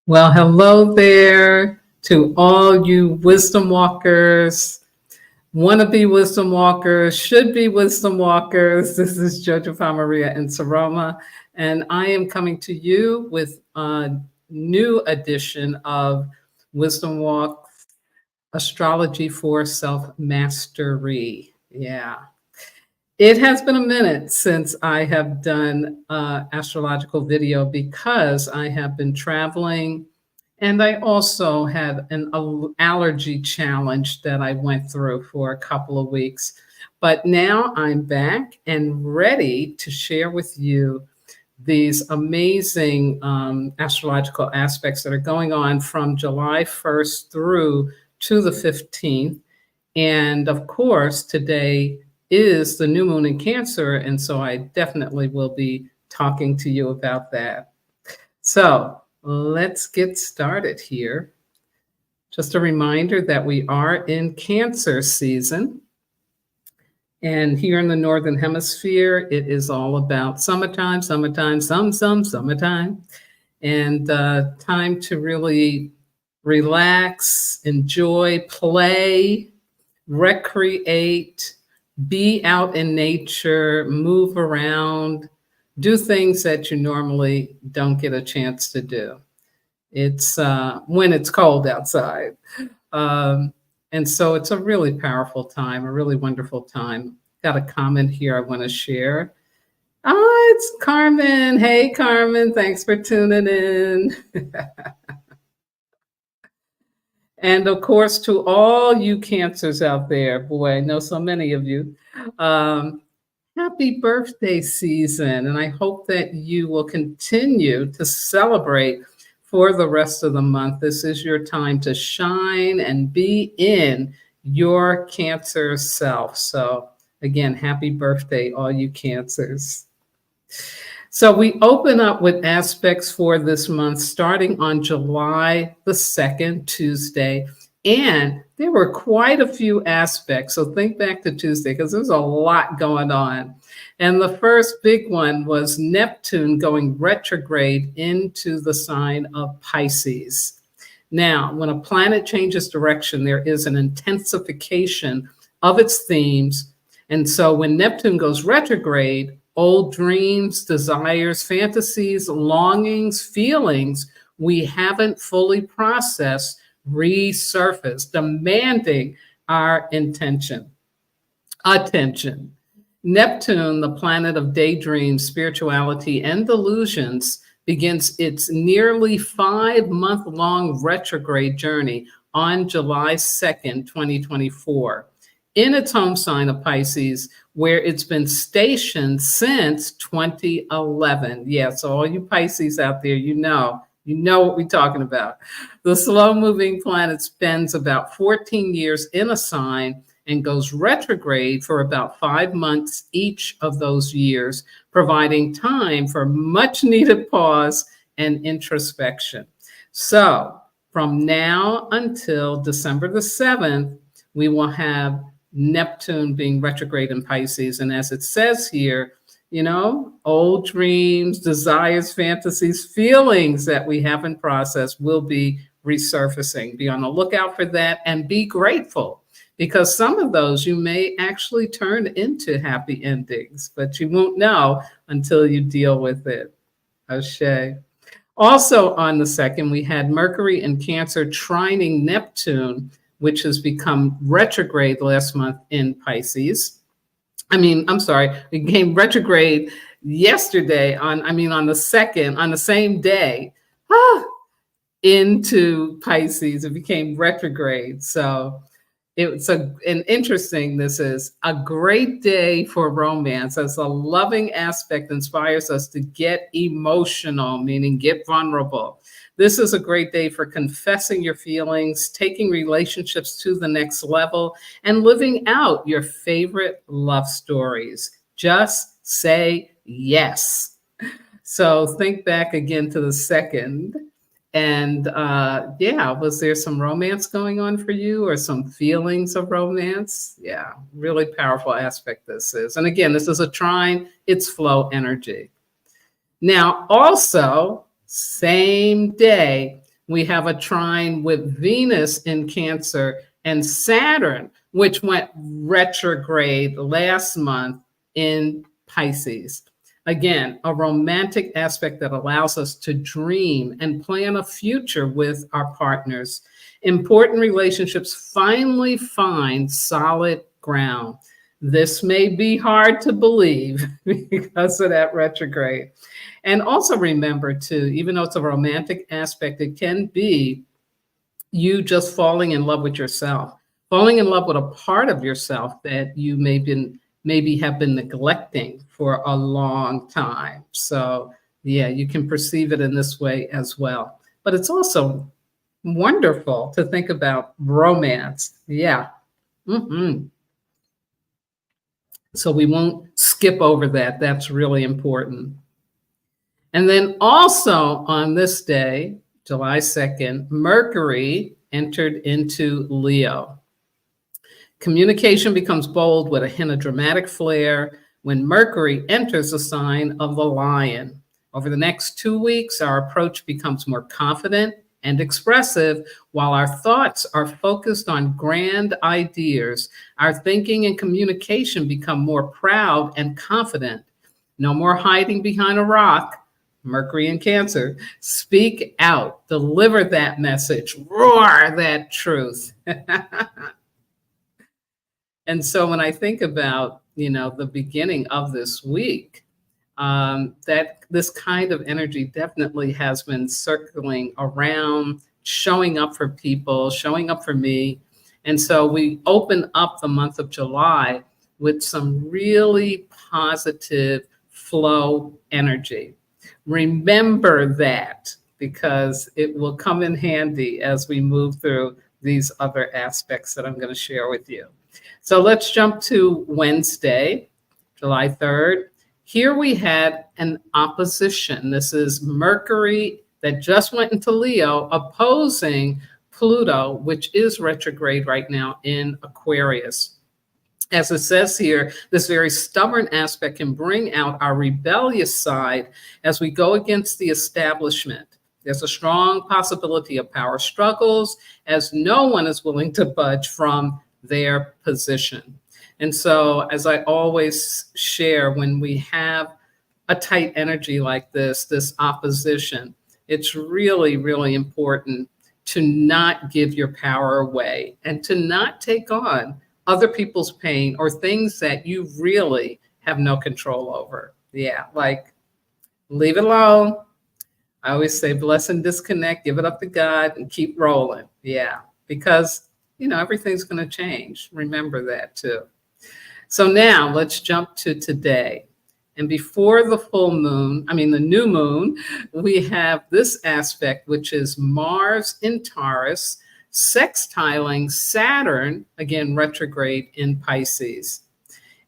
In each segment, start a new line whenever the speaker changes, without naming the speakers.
Well, hello there to all you wisdom walkers, wannabe wisdom walkers, should be wisdom walkers. This is Jojopah Maria in Saroma, and I am coming to you with a new edition of Wisdom Walk Astrology for Self Mastery. Yeah. It has been a minute since I have done astrological video because I have been traveling and I also had an allergy challenge that I went through for a couple of weeks. But now I'm back and ready to share with you these amazing astrological aspects that are going on from July 1st through to the 15th. And of course, today is the new moon in Cancer. And so I definitely will be talking to you about that. So let's get started here. Just a reminder that we are in Cancer season. And here in the Northern Hemisphere, it is all about summertime, summertime, and time to really relax, enjoy, play, recreate, be out in nature, move around, do things that you normally don't get a chance to do. It's when it's cold outside. Um, and so it's a really powerful time, a really wonderful time. Got a comment here I want to share. Oh, it's Carmen. Hey, Carmen. Thanks for tuning in. And of course, to all you cancers out there, boy, I know so many of you, happy birthday season. And I hope that you will continue to celebrate for the rest of the month. This is your time to shine and be in your cancer self. So again, happy birthday, all you cancers. So we open up with aspects for this month starting on July the 2nd, Tuesday. And there were quite a few aspects. So think back to Tuesday because there's a lot going on. And the first big one was Neptune going retrograde into the sign of Pisces. Now, when a planet changes direction, there is an intensification of its themes. And so when Neptune goes retrograde, old dreams, desires, fantasies, longings, feelings we haven't fully processed resurface, demanding our attention. Neptune, the planet of daydreams, spirituality, and delusions, begins its nearly 5-month-long retrograde journey on July 2nd, 2024, in its home sign of Pisces, where it's been stationed since 2011. Yeah, so all you Pisces out there, you know what we're talking about. The slow-moving planet spends about 14 years in a sign and goes retrograde for about 5 months each of those years, providing time for much-needed pause and introspection. So from now until December the 7th, we will have Neptune being retrograde in Pisces. And as it says here, old dreams, desires, fantasies, feelings that we haven't processed will be resurfacing. Be on the lookout for that and be grateful because some of those you may actually turn into happy endings, but you won't know until you deal with it. Ashe. Also on the 2nd, we had Mercury in Cancer trining Neptune, which has become retrograde last month in Pisces. It became retrograde yesterday on the 2nd, on the same day, into Pisces. It became retrograde. So it's this is a great day for romance, as a loving aspect inspires us to get emotional, meaning get vulnerable. This is a great day for confessing your feelings, taking relationships to the next level, and living out your favorite love stories. Just say yes. So think back again to the 2nd. And was there some romance going on for you or some feelings of romance? Yeah, really powerful aspect this is. And again, this is a trine, it's flow energy. Now, also, same day, We have a trine with Venus in Cancer and Saturn, which went retrograde last month in Pisces. Again, a romantic aspect that allows us to dream and plan a future with our partners. Important relationships finally find solid ground. This may be hard to believe because of that retrograde. And also remember too, even though it's a romantic aspect, it can be you just falling in love with yourself, falling in love with a part of yourself that you maybe have been neglecting for a long time. So yeah, you can perceive it in this way as well. But it's also wonderful to think about romance. Yeah. So we won't skip over that. That's really important. And then also on this day, July 2nd, Mercury entered into Leo. Communication becomes bold with a hint of dramatic flair when Mercury enters the sign of the Lion. Over the next 2 weeks, our approach becomes more confident and expressive, while our thoughts are focused on grand ideas. Our thinking and communication become more proud and confident. No more hiding behind a rock. Mercury in Cancer. Speak out, deliver that message, roar that truth. And so when I think about, the beginning of this week, that this kind of energy definitely has been circling around, showing up for people, showing up for me. And so we open up the month of July with some really positive flow energy. Remember that, because it will come in handy as we move through these other aspects that I'm going to share with you. So let's jump to Wednesday, July 3rd. Here we had an opposition. This is Mercury that just went into Leo opposing Pluto, which is retrograde right now in Aquarius. As it says here, this very stubborn aspect can bring out our rebellious side as we go against the establishment. There's a strong possibility of power struggles as no one is willing to budge from their position. And so, as I always share, when we have a tight energy like this opposition, it's really, really important to not give your power away and to not take on other people's pain or things that you really have no control over. Yeah, like leave it alone. I always say bless and disconnect, give it up to God and keep rolling. Yeah, because everything's going to change. Remember that too. So now let's jump to today. And before the the new moon, we have this aspect, which is Mars in Taurus, sextiling Saturn, again, retrograde in Pisces.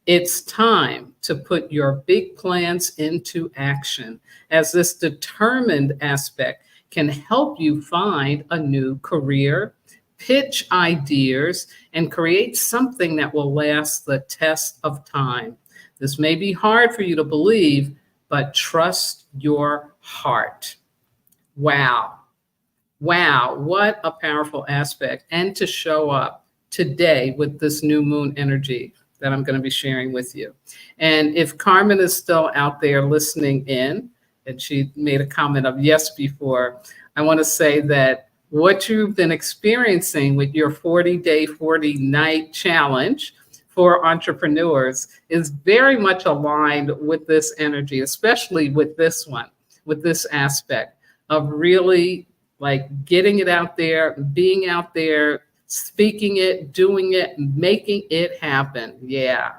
It's time to put your big plans into action, as this determined aspect can help you find a new career, pitch ideas, and create something that will last the test of time. This may be hard for you to believe, but trust your heart. Wow. Wow, what a powerful aspect. And to show up today with this new moon energy that I'm going to be sharing with you. And if Carmen is still out there listening in, and she made a comment of yes before, I want to say that what you've been experiencing with your 40-day, 40-night challenge for entrepreneurs is very much aligned with this energy, especially with this one, with this aspect of really like getting it out there, being out there, speaking it, doing it, making it happen. Yeah,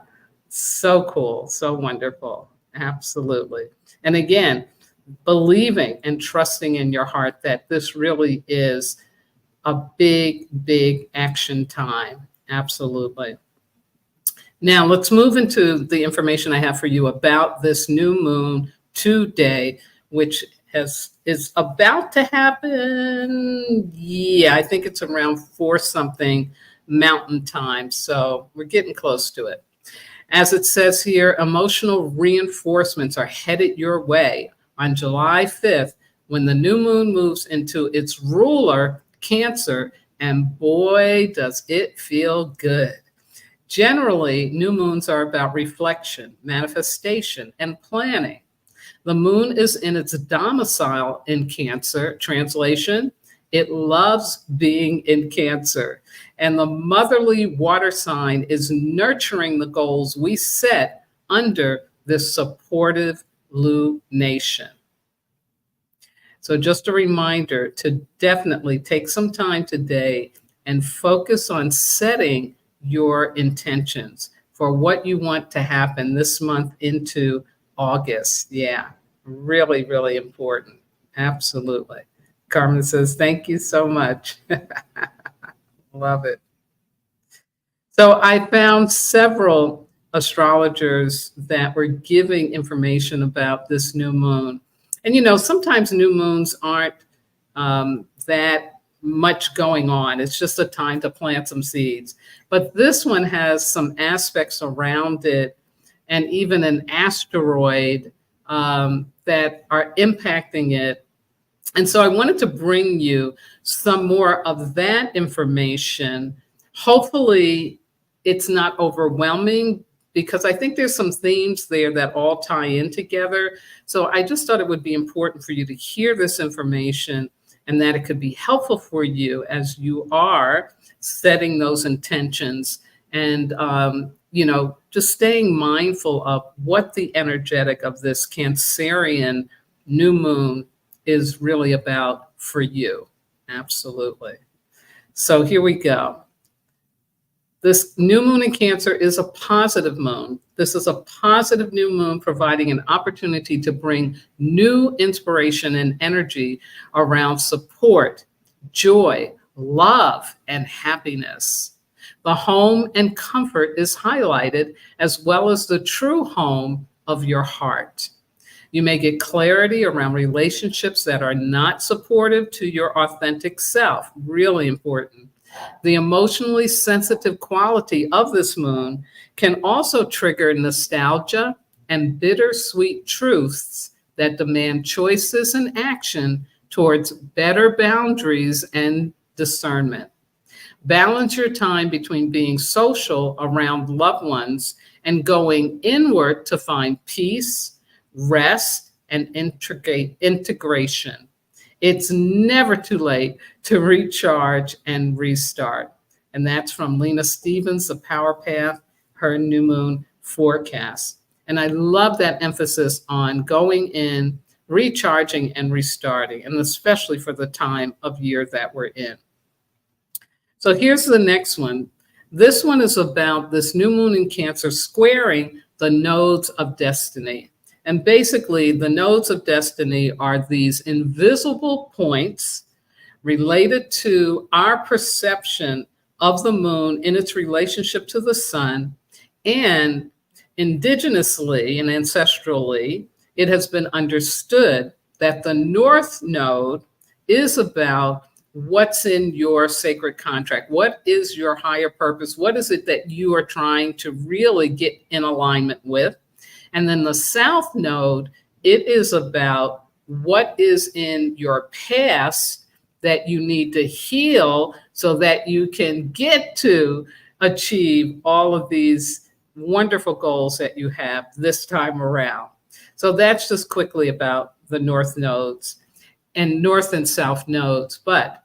so cool, so wonderful. Absolutely. And again, believing and trusting in your heart that this really is a big, big action time. Absolutely. Now let's move into the information I have for you about this new moon today, which is about to happen. Yeah, I think it's around 4 something mountain time. So we're getting close to it. As it says here, emotional reinforcements are headed your way. On July 5th, when the new moon moves into its ruler, Cancer, and boy, does it feel good. Generally, new moons are about reflection, manifestation, and planning. The moon is in its domicile in Cancer. Translation, it loves being in Cancer. And the motherly water sign is nurturing the goals we set under this supportive lunation. So just a reminder to definitely take some time today and focus on setting your intentions for what you want to happen this month into August. Yeah, really, really important. Absolutely. Carmen says, thank you so much. Love it. So I found several astrologers that were giving information about this new moon. And sometimes new moons aren't that much going on. It's just a time to plant some seeds. But this one has some aspects around it and even an asteroid that are impacting it. And so I wanted to bring you some more of that information. Hopefully, it's not overwhelming because I think there's some themes there that all tie in together. So I just thought it would be important for you to hear this information and that it could be helpful for you as you are setting those intentions and, just staying mindful of what the energetic of this Cancerian new moon is really about for you. Absolutely. So here we go. This new moon in Cancer is a positive moon. This is a positive new moon providing an opportunity to bring new inspiration and energy around support, joy, love, and happiness. The home and comfort is highlighted, as well as the true home of your heart. You may get clarity around relationships that are not supportive to your authentic self. Really important. The emotionally sensitive quality of this moon can also trigger nostalgia and bittersweet truths that demand choices and action towards better boundaries and discernment. Balance your time between being social around loved ones and going inward to find peace, rest, and integration. It's never too late to recharge and restart. And that's from Lena Stevens, The Power Path, her new moon forecast. And I love that emphasis on going in, recharging, and restarting, and especially for the time of year that we're in. So here's the next one. This one is about this new moon in Cancer squaring the nodes of destiny. And basically, the nodes of destiny are these invisible points related to our perception of the moon in its relationship to the sun. And indigenously and ancestrally, it has been understood that the North Node is about what's in your sacred contract. What is your higher purpose? What is it that you are trying to really get in alignment with? And then the South Node, it is about what is in your past that you need to heal so that you can get to achieve all of these wonderful goals that you have this time around. So that's just quickly about the North Nodes and North and South Nodes. But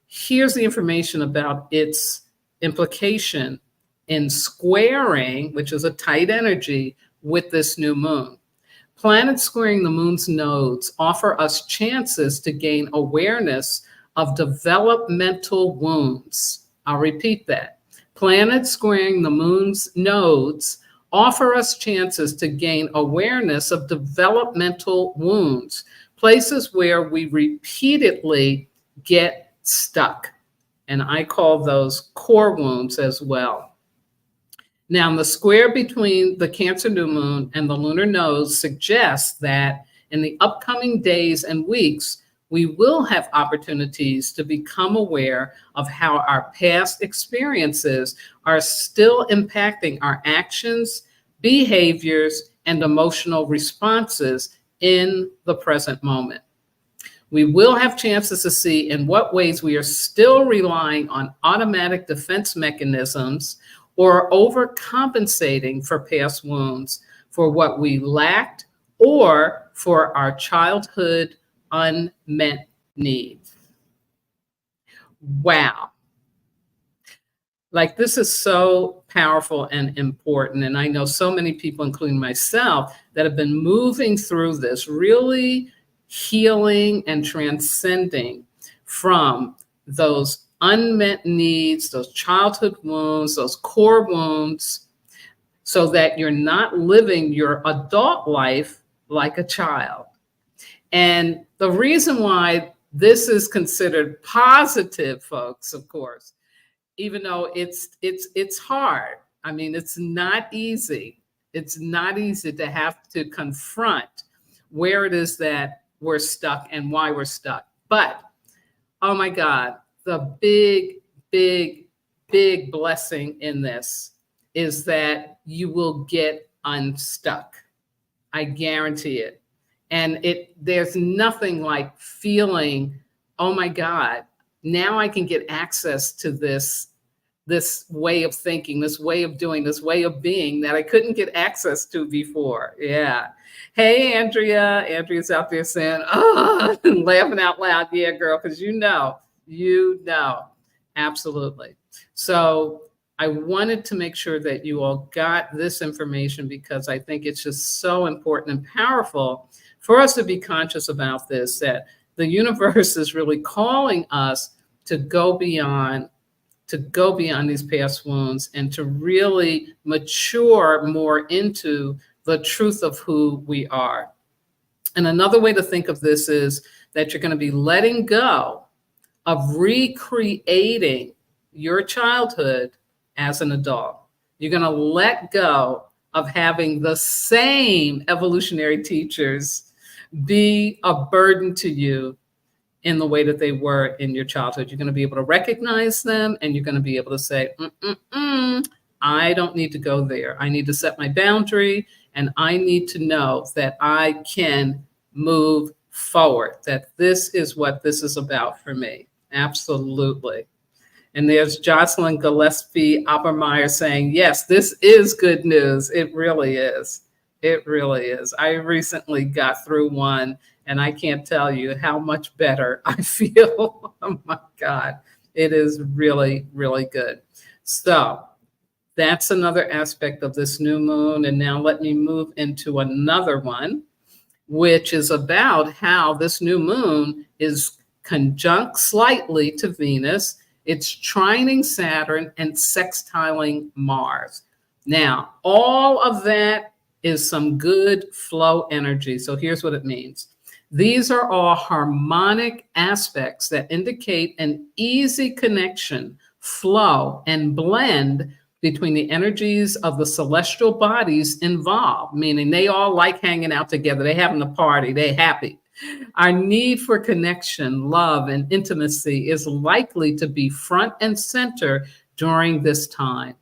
here's the information about its implication in squaring, which is a tight energy, with this new moon. Planets squaring the moon's nodes offer us chances to gain awareness of developmental wounds. I'll repeat that. Planets squaring the moon's nodes offer us chances to gain awareness of developmental wounds, places where we repeatedly get stuck. And I call those core wounds as well. Now, the square between the Cancer new moon and the lunar nodes suggests that in the upcoming days and weeks, we will have opportunities to become aware of how our past experiences are still impacting our actions, behaviors, and emotional responses in the present moment. We will have chances to see in what ways we are still relying on automatic defense mechanisms or overcompensating for past wounds, for what we lacked, or for our childhood unmet needs. Wow. Like, this is so powerful and important. And I know so many people, including myself, that have been moving through this, really healing and transcending from those unmet needs, those childhood wounds, those core wounds, so that you're not living your adult life like a child. And the reason why this is considered positive, folks, of course, even though it's hard. I mean, it's not easy. It's not easy to have to confront where it is that we're stuck and why we're stuck. But oh my God, the big, big, big blessing in this is that you will get unstuck. I guarantee it. And there's nothing like feeling, oh my God, now I can get access to this way of thinking, this way of doing, this way of being that I couldn't get access to before. Yeah. Hey, Andrea. Andrea's out there saying, oh, laughing out loud. Yeah, girl, because you know. Absolutely. So I wanted to make sure that you all got this information, because I think it's just so important and powerful for us to be conscious about this, that the universe is really calling us to go beyond these past wounds and to really mature more into the truth of who we are. And another way to think of this is that you're going to be letting go of recreating your childhood as an adult. You're going to let go of having the same evolutionary teachers be a burden to you in the way that they were in your childhood. You're going to be able to recognize them, and you're going to be able to say, I don't need to go there. I need to set my boundary, and I need to know that I can move forward, that this is what this is about for me. Absolutely. And there's Jocelyn Gillespie Oppermeyer saying, yes, this is good news. It really is. It really is. I recently got through one, and I can't tell you how much better I feel. Oh my God. It is really, really good. So that's another aspect of this new moon. And now let me move into another one, which is about how this new moon is conjunct slightly to Venus. It's trining Saturn and sextiling Mars. Now, all of that is some good flow energy. So here's what it means. These are all harmonic aspects that indicate an easy connection, flow, and blend between the energies of the celestial bodies involved, meaning they all like hanging out together. They having a party. They happy. Our need for connection, love, and intimacy is likely to be front and center during this time.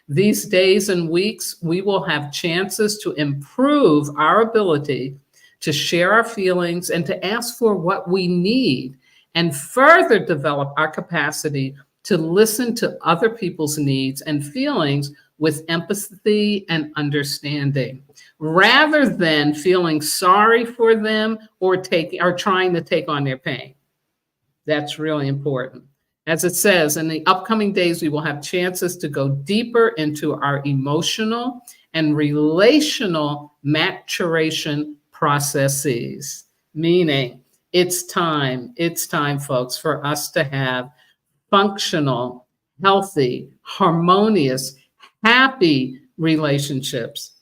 These days and weeks, we will have chances to improve our ability to share our feelings and to ask for what we need, and further develop our capacity to listen to other people's needs and feelings with empathy and understanding, rather than feeling sorry for them or trying to take on their pain. That's really important. As it says, in the upcoming days, we will have chances to go deeper into our emotional and relational maturation processes, meaning it's time, folks, for us to have functional, healthy, harmonious, happy relationships,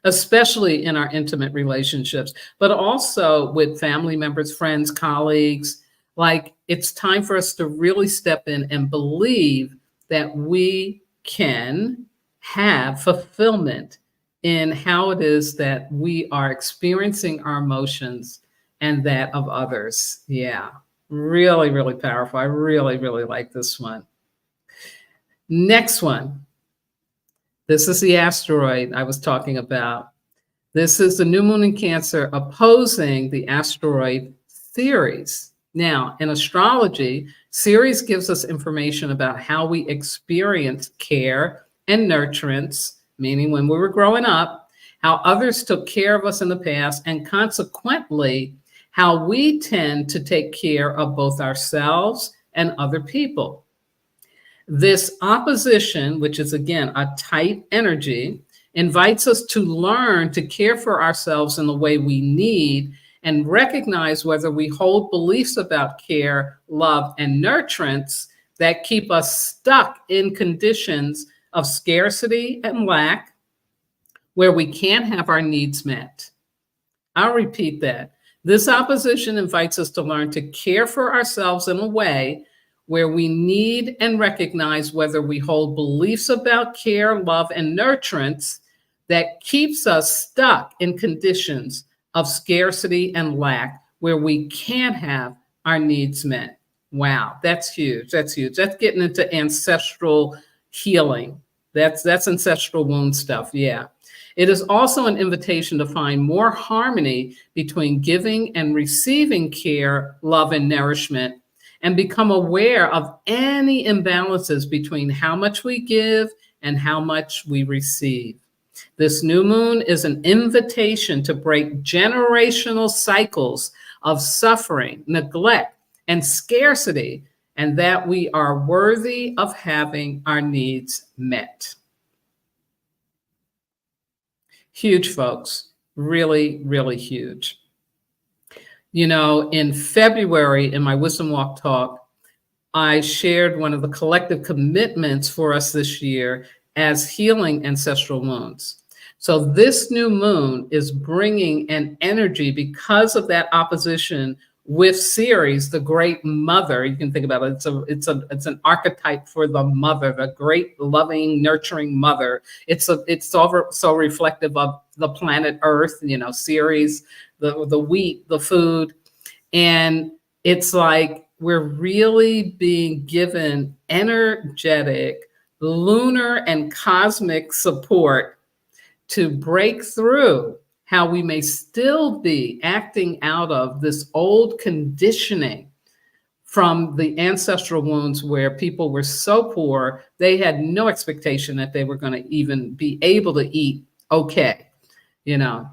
especially in our intimate relationships, but also with family members, friends, colleagues. Like, it's time for us to really step in and believe that we can have fulfillment in how it is that we are experiencing our emotions and that of others. Yeah, really, really powerful. I really, really like this one. Next one. This is the asteroid I was talking about. This is the new moon in Cancer opposing the asteroid theories. Now, in astrology, Ceres gives us information about how we experience care and nurturance, meaning when we were growing up, how others took care of us in the past, and consequently, how we tend to take care of both ourselves and other people. This opposition, which is again a tight energy, invites us to learn to care for ourselves in the way we need and recognize whether we hold beliefs about care, love, and nurturance that keep us stuck in conditions of scarcity and lack where we can't have our needs met. I'll repeat that. This opposition invites us to learn to care for ourselves in a way where we need and recognize whether we hold beliefs about care, love, and nurturance that keeps us stuck in conditions of scarcity and lack where we can't have our needs met. Wow, that's huge. That's huge. That's getting into ancestral healing. That's ancestral wound stuff. Yeah. It is also an invitation to find more harmony between giving and receiving care, love, and nourishment, and become aware of any imbalances between how much we give and how much we receive. This new moon is an invitation to break generational cycles of suffering, neglect, and scarcity, and that we are worthy of having our needs met. Huge, folks. Really, really huge. You know, in February in my Wisdom Walk talk, I shared one of the collective commitments for us this year as healing ancestral wounds. So this new moon is bringing an energy because of that opposition with Ceres, the great mother. You can think about it. It's an archetype for the mother, the great, loving, nurturing mother. It's so reflective of the planet Earth. You know, Ceres, the wheat, the food, and it's like we're really being given energetic, lunar, and cosmic support to break through how we may still be acting out of this old conditioning from the ancestral wounds where people were so poor, they had no expectation that they were going to even be able to eat okay, you know.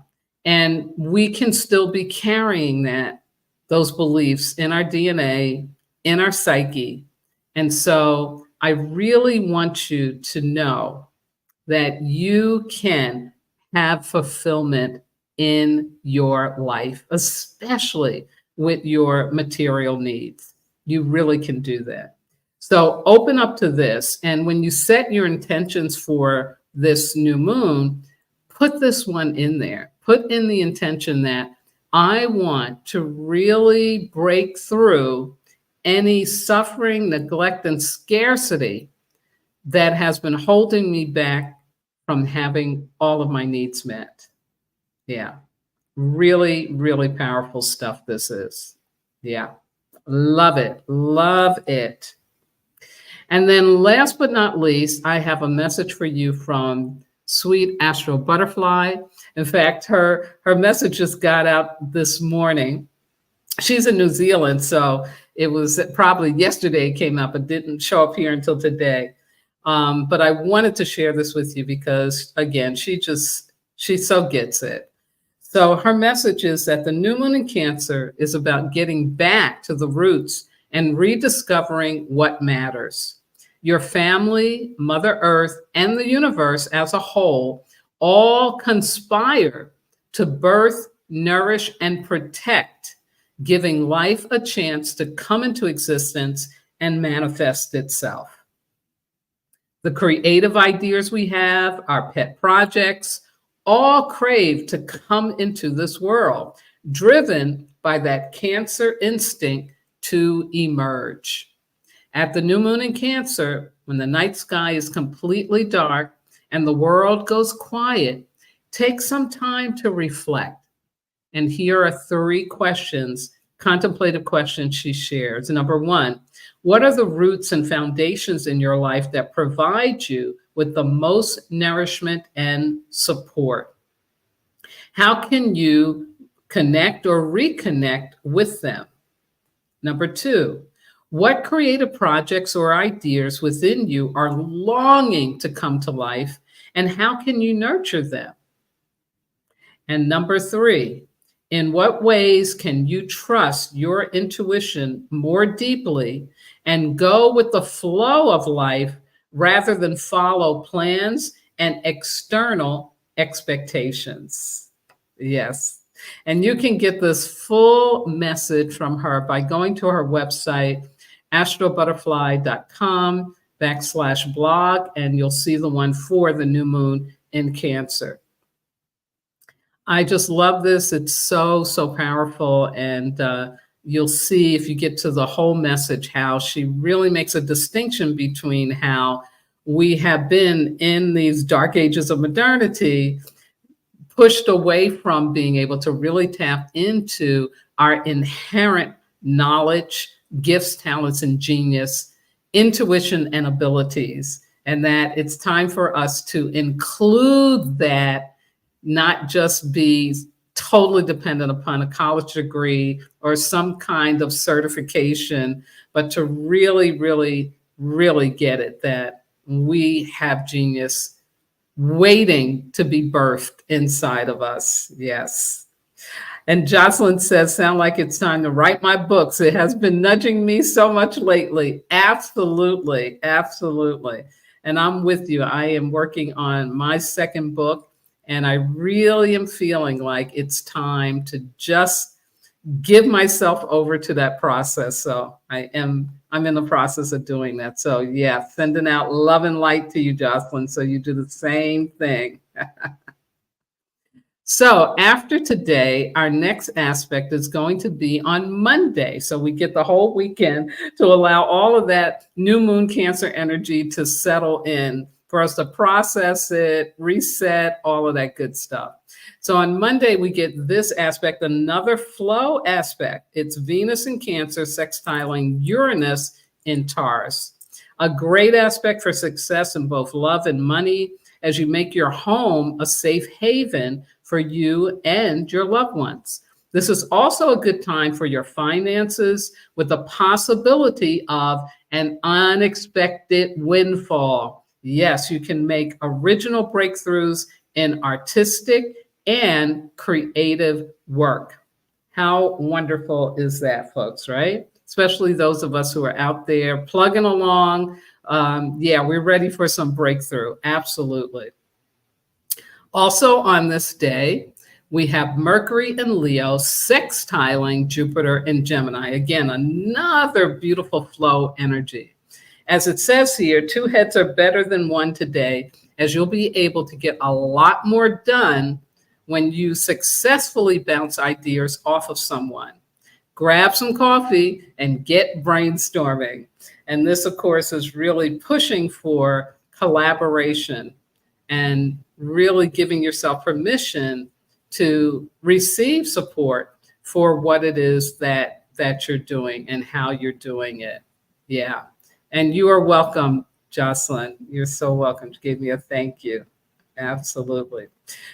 And we can still be carrying those beliefs in our DNA, in our psyche. And so I really want you to know that you can have fulfillment in your life, especially with your material needs. You really can do that. So open up to this. And when you set your intentions for this new moon, put this one in there. Put in the intention that I want to really break through any suffering, neglect, and scarcity that has been holding me back from having all of my needs met. Yeah, really, really powerful stuff this is. Yeah, love it, love it. And then last but not least, I have a message for you from sweet Astrobutterfly. In fact, her message just got out this morning. She's in New Zealand, so it was probably yesterday it came out, but didn't show up here until today. But I wanted to share this with you because, again, she so gets it. So her message is that the new moon in Cancer is about getting back to the roots and rediscovering what matters. Your family, Mother Earth, and the universe as a whole all conspire to birth, nourish, and protect, giving life a chance to come into existence and manifest itself. The creative ideas we have, our pet projects, all crave to come into this world, driven by that Cancer instinct to emerge. At the new moon in Cancer, when the night sky is completely dark and the world goes quiet, take some time to reflect. And here are 3 questions, contemplative questions she shares. Number 1, what are the roots and foundations in your life that provide you with the most nourishment and support? How can you connect or reconnect with them? Number 2, what creative projects or ideas within you are longing to come to life, and how can you nurture them? And number 3, in what ways can you trust your intuition more deeply and go with the flow of life rather than follow plans and external expectations? Yes. And you can get this full message from her by going to her website, astrobutterfly.com/blog, and you'll see the one for the new moon in Cancer. I just love this. It's so, so powerful. And you'll see if you get to the whole message how she really makes a distinction between how we have been in these dark ages of modernity, pushed away from being able to really tap into our inherent knowledge, gifts, talents, and genius, intuition, and abilities. And that it's time for us to include that, not just be totally dependent upon a college degree or some kind of certification, but to really, really, really get it that we have genius waiting to be birthed inside of us. Yes. And Jocelyn says, sound like it's time to write my books. It has been nudging me so much lately. Absolutely. Absolutely. And I'm with you. I am working on my second book, and I really am feeling like it's time to just give myself over to that process. So I'm in the process of doing that. So yeah, sending out love and light to you, Jocelyn, so you do the same thing. So after today, our next aspect is going to be on Monday. So we get the whole weekend to allow all of that new moon Cancer energy to settle in, for us to process it, reset, all of that good stuff. So on Monday, we get this aspect, another flow aspect. It's Venus in Cancer sextiling Uranus in Taurus. A great aspect for success in both love and money as you make your home a safe haven for you and your loved ones. This is also a good time for your finances, with the possibility of an unexpected windfall. Yes, you can make original breakthroughs in artistic and creative work. How wonderful is that, folks, right? Especially those of us who are out there plugging along. Yeah, we're ready for some breakthrough. Absolutely. Also on this day, we have Mercury in Leo sextiling Jupiter in Gemini. Again, another beautiful flow energy. As it says here, 2 heads are better than 1 today, as you'll be able to get a lot more done when you successfully bounce ideas off of someone. Grab some coffee and get brainstorming. And this, of course, is really pushing for collaboration and really giving yourself permission to receive support for what it is that you're doing and how you're doing it. Yeah. And you are welcome, Jocelyn. You're so welcome. She gave me a thank you. Absolutely.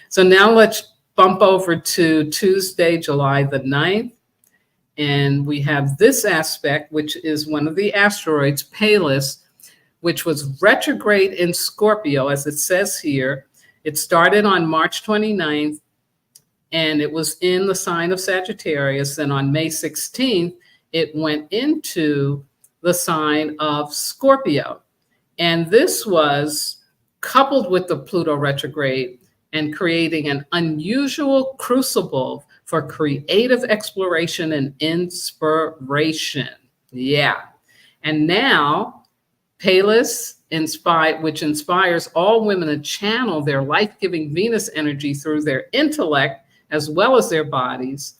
So now let's bump over to Tuesday, July the 9th. And we have this aspect, which is one of the asteroids, Pallas, which was retrograde in Scorpio, as it says here. It started on March 29th, and it was in the sign of Sagittarius. And on May 16th, it went into the sign of Scorpio. And this was coupled with the Pluto retrograde and creating an unusual crucible for creative exploration and inspiration. Yeah. And now Pallas, which inspires all women to channel their life-giving Venus energy through their intellect as well as their bodies.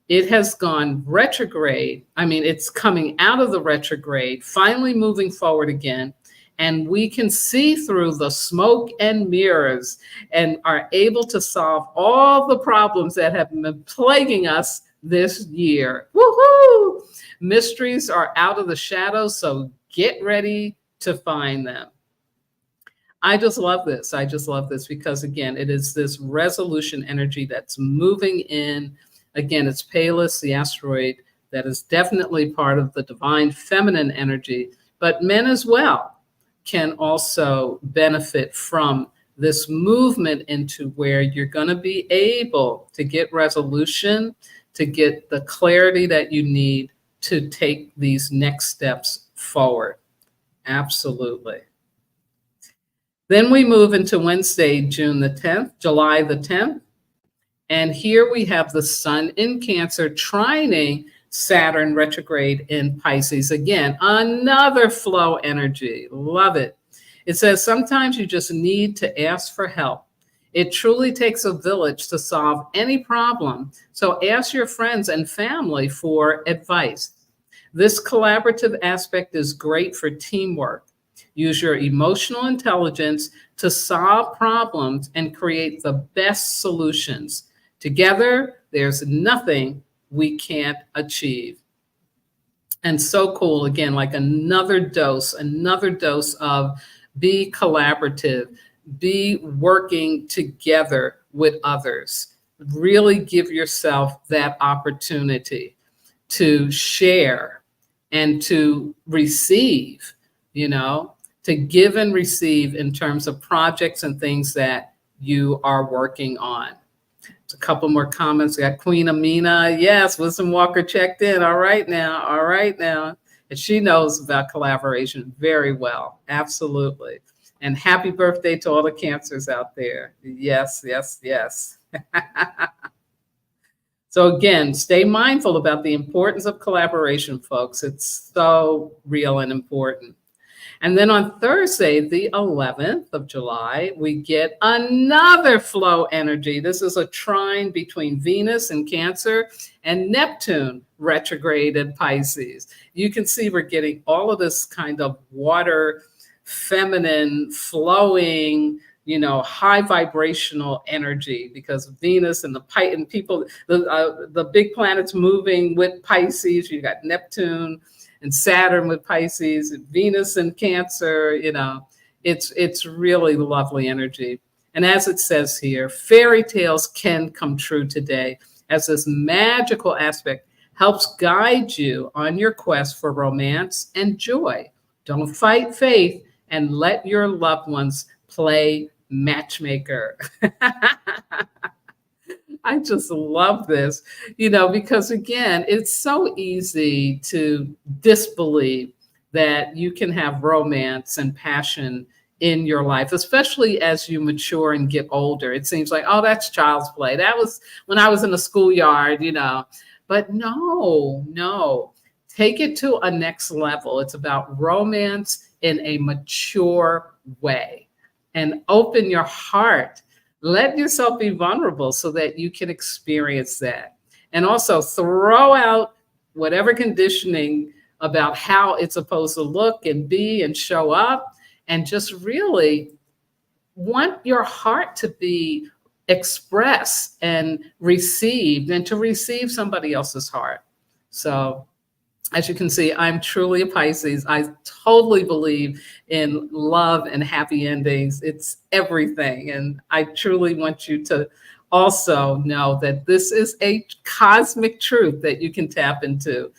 It has gone retrograde. I mean, it's coming out of the retrograde, finally moving forward again. And we can see through the smoke and mirrors and are able to solve all the problems that have been plaguing us this year. Woohoo! Mysteries are out of the shadows, so get ready to find them. I just love this. I just love this because, again, it is this resolution energy that's moving in. Again, it's Pallas, the asteroid That is definitely part of the divine feminine energy, but men as well can also benefit from this movement into where you're going to be able to get resolution, to get the clarity that you need to take these next steps forward. Absolutely. Then we move into Wednesday, June the 10th, July the 10th. And here we have the sun in Cancer trining Saturn retrograde in Pisces. Again, another flow energy. Love it. It says sometimes you just need to ask for help. It truly takes a village to solve any problem. So ask your friends and family for advice. This collaborative aspect is great for teamwork. Use your emotional intelligence to solve problems and create the best solutions. Together, there's nothing we can't achieve. And so cool, again, like another dose of be collaborative, be working together with others. Really give yourself that opportunity to share and to receive, to give and receive in terms of projects and things that you are working on. A couple more comments. We got Queen Amina. Yes, Wisdom Walker checked in. All right now. And she knows about collaboration very well. Absolutely. And happy birthday to all the Cancers out there. Yes. So again, stay mindful about the importance of collaboration, folks. It's so real and important. And then on Thursday, the 11th of July, we get another flow energy. This is a trine between Venus in Cancer and Neptune retrograde in Pisces. You can see we're getting all of this kind of water, feminine, flowing, high vibrational energy, because Venus and the big planets moving with Pisces. You got Neptune and Saturn with Pisces, and Venus and Cancer. It's really lovely energy. And as it says here, fairy tales can come true today, as this magical aspect helps guide you on your quest for romance and joy. Don't fight faith and let your loved ones play matchmaker. I just love this, because again, it's so easy to disbelieve that you can have romance and passion in your life, especially as you mature and get older. It seems like, oh, that's child's play. That was when I was in the schoolyard, But no, take it to a next level. It's about romance in a mature way, and open your heart. Let yourself be vulnerable so that you can experience that. And also throw out whatever conditioning about how it's supposed to look and be and show up, and just really want your heart to be expressed and received, and to receive somebody else's heart. So as you can see, I'm truly a Pisces. I totally believe in love and happy endings. It's everything. And I truly want you to also know that this is a cosmic truth that you can tap into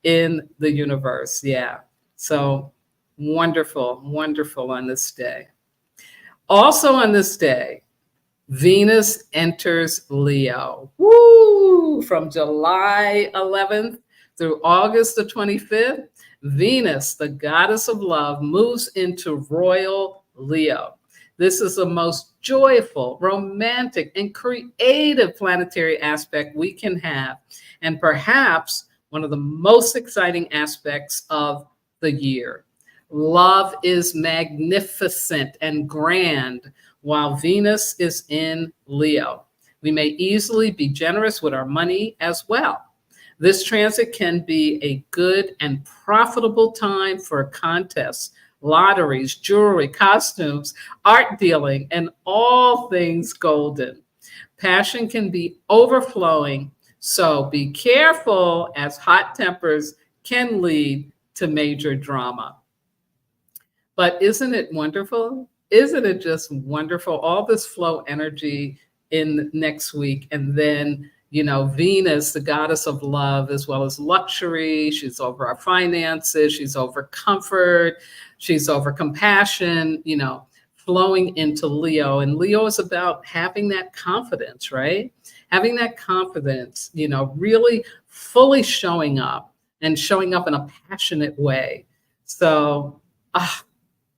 in the universe. Yeah. So wonderful on this day. Also on this day, Venus enters Leo. Woo! From July 11th through August the 25th, Venus, the goddess of love, moves into royal Leo. This is the most joyful, romantic, and creative planetary aspect we can have, and perhaps one of the most exciting aspects of the year. Love is magnificent and grand while Venus is in Leo. We may easily be generous with our money as well. This transit can be a good and profitable time for contests, lotteries, jewelry, costumes, art dealing, and all things golden. Passion can be overflowing, so be careful, as hot tempers can lead to major drama. But isn't it wonderful? Isn't it just wonderful? All this flow energy in next week, and then You know, Venus, the goddess of love, as well as luxury. She's over our finances. She's over comfort. She's over compassion, you know, flowing into Leo. And Leo is about having that confidence, right? Having that confidence, you know, really fully showing up and showing up in a passionate way. So,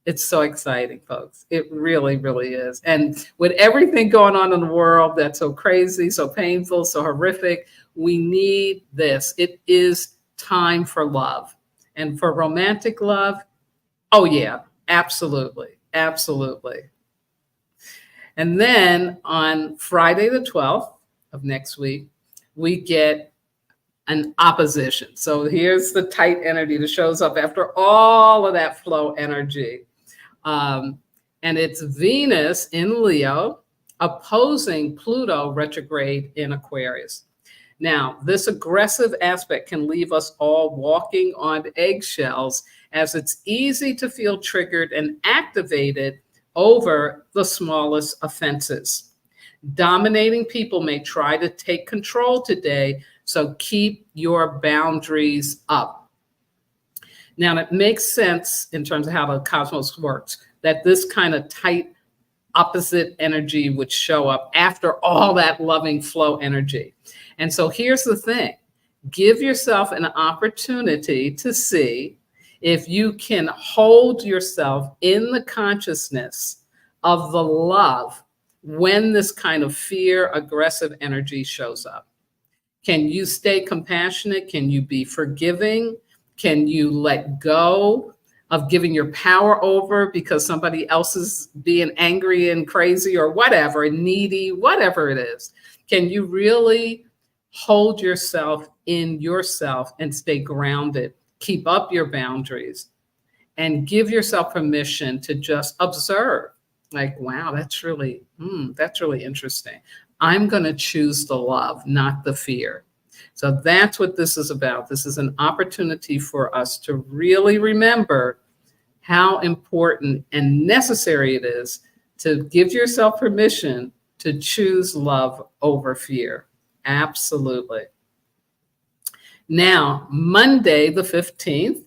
it's so exciting, folks. It really, really is. And with everything going on in the world that's so crazy, so painful, so horrific, we need this. It is time for love. And for romantic love, oh, yeah, absolutely. Absolutely. And then on Friday, the 12th of next week, we get an opposition. So here's the tight energy that shows up after all of that flow energy. And it's Venus in Leo opposing Pluto retrograde in Aquarius. Now, this aggressive aspect can leave us all walking on eggshells, as it's easy to feel triggered and activated over the smallest offenses. Dominating people may try to take control today, so keep your boundaries up. Now, it makes sense in terms of how the cosmos works, that this kind of tight opposite energy would show up after all that loving flow energy. And so here's the thing. Give yourself an opportunity to see if you can hold yourself in the consciousness of the love when this kind of fear, aggressive energy shows up. Can you stay compassionate? Can you be forgiving? Can you let go of giving your power over because somebody else is being angry and crazy or whatever, needy, whatever it is? Can you really hold yourself in yourself and stay grounded? Keep up your boundaries and give yourself permission to just observe. Like, wow, that's really interesting. I'm going to choose the love, not the fear. So that's what this is about. This is an opportunity for us to really remember how important and necessary it is to give yourself permission to choose love over fear. Absolutely. Now, Monday, the 15th,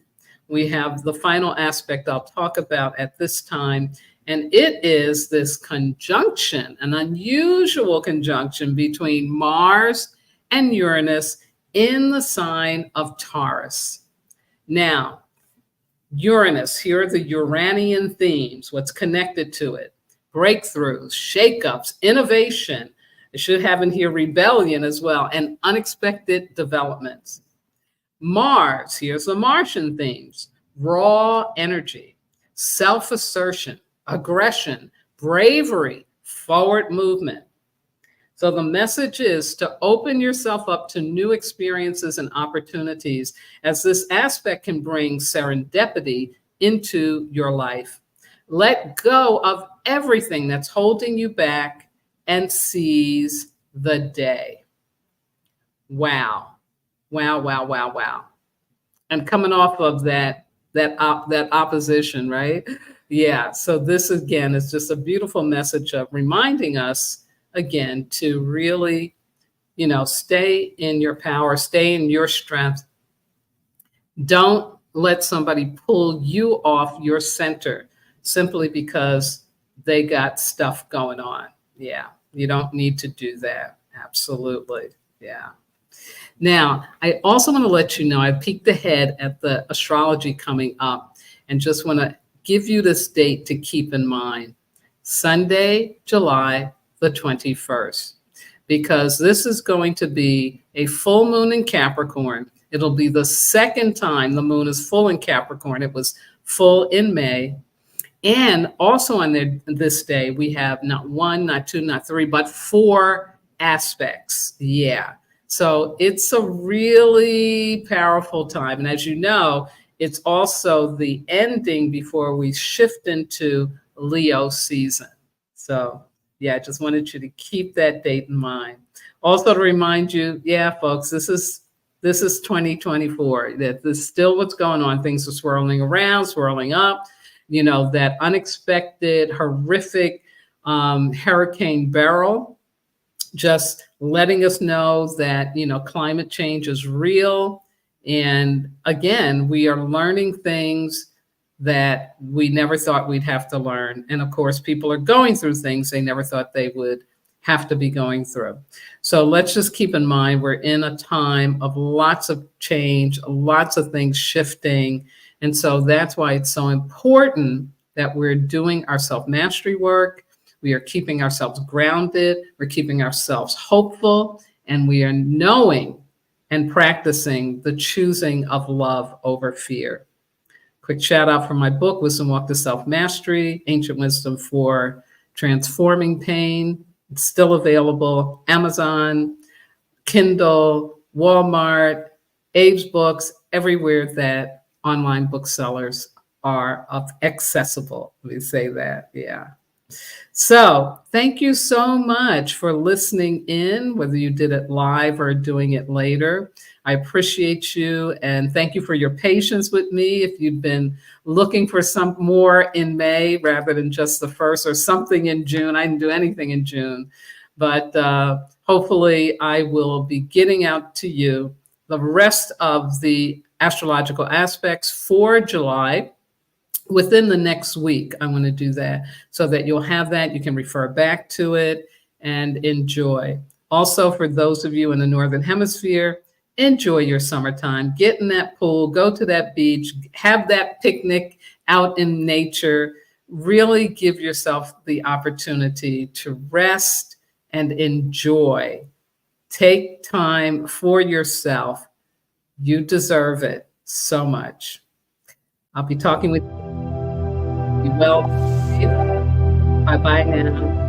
we have the final aspect I'll talk about at this time, and it is this conjunction, an unusual conjunction between Mars and Uranus in the sign of Taurus. Now, Uranus, here are the Uranian themes, what's connected to it: breakthroughs, shakeups, innovation. It should have in here rebellion as well, and unexpected developments. Mars, here's the Martian themes: raw energy, self-assertion, aggression, bravery, forward movement. So the message is to open yourself up to new experiences and opportunities, as this aspect can bring serendipity into your life. Let go of everything that's holding you back and seize the day. Wow. Wow, wow, wow, wow. And coming off of that opposition, right? Yeah. So this again is just a beautiful message of reminding us again to really, stay in your power, stay in your strength. Don't let somebody pull you off your center simply because they got stuff going on. Yeah. You don't need to do that. Absolutely. Yeah. Now, I also want to let you know, I peeked ahead at the astrology coming up and just want to give you this date to keep in mind. Sunday, July the 21st, because this is going to be a full moon in Capricorn. It'll be the second time the moon is full in Capricorn. It was full in May. And also on this day, we have not one, not two, not three, but 4 aspects. Yeah. So it's a really powerful time. And as you know, it's also the ending before we shift into Leo season. So yeah, I just wanted you to keep that date in mind. Also to remind you, yeah, folks, this is 2024. That this is still what's going on. Things are swirling around, swirling up. That unexpected, horrific Hurricane Beryl just letting us know that, climate change is real. And again, we are learning things that we never thought we'd have to learn. And of course, people are going through things they never thought they would have to be going through. So let's just keep in mind we're in a time of lots of change, lots of things shifting. And so that's why it's so important that we're doing our self-mastery work. We are keeping ourselves grounded. We're keeping ourselves hopeful. And we are knowing and practicing the choosing of love over fear. Quick shout out for my book, Wisdom Walk to Self-Mastery, Ancient Wisdom for Transforming Pain. It's still available, Amazon, Kindle, Walmart, Abe's Books, everywhere that online booksellers are accessible. Let me say that, yeah. So thank you so much for listening in, whether you did it live or doing it later. I appreciate you, and thank you for your patience with me. If you've been looking for some more in May rather than just the first, or something in June, I didn't do anything in June, but hopefully I will be getting out to you the rest of the astrological aspects for July. Within the next week, I want to do that so that you'll have that. You can refer back to it and enjoy. Also, for those of you in the Northern Hemisphere, enjoy your summertime. Get in that pool, go to that beach, have that picnic out in nature. Really give yourself the opportunity to rest and enjoy. Take time for yourself. You deserve it so much. I'll be talking with you. Be well. Bye-bye now.